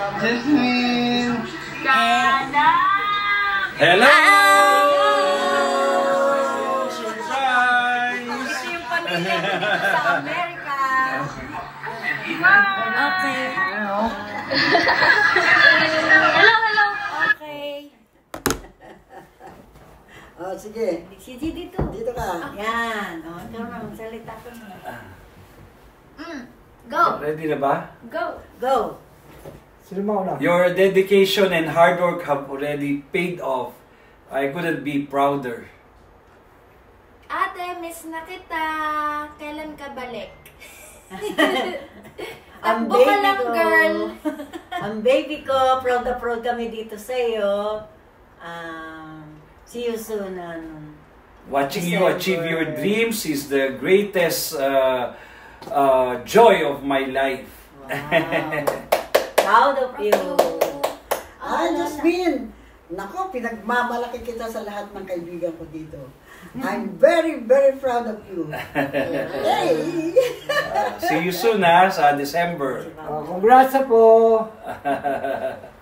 Jasmine! Hello! Surprise! Ito yung pamilya ko dito sa Amerika. Okay. Hello. Okay. Oh, sige. Sige dito. Dito ka. Yan. O, ikaw na, magsalita ko na. Go. Ready na ba? Go. Sino mo na? Your dedication and hard work have already paid off. I couldn't be prouder. Ate, miss na kita. Kailan ka balik? Ang Takbo ka baby lang, ko. girl. Ang baby ko, proud na proud kami dito sa iyo. See you soon. Watching you achieve your dreams is the greatest joy of my life. Wow. Proud of you. Jasmine! Nako, pinagmamalaki kita sa lahat ng kaibigan ko dito. I'm very, very proud of you. Hey! See you soon sa December. Congrats po!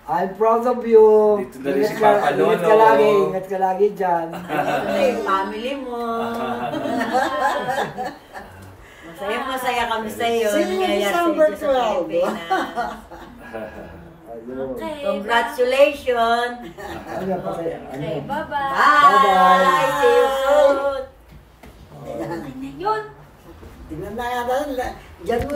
I'm proud of you. Dito na rin si Papa Lolo. Ingat ka lagi dyan. Ito na yung family mo. Masaya kami sa iyo. See you December 12. Okay. Congratulations. Okay, bye-bye. Bye. See you soon. Yun. Tingnan na nga, dyan mo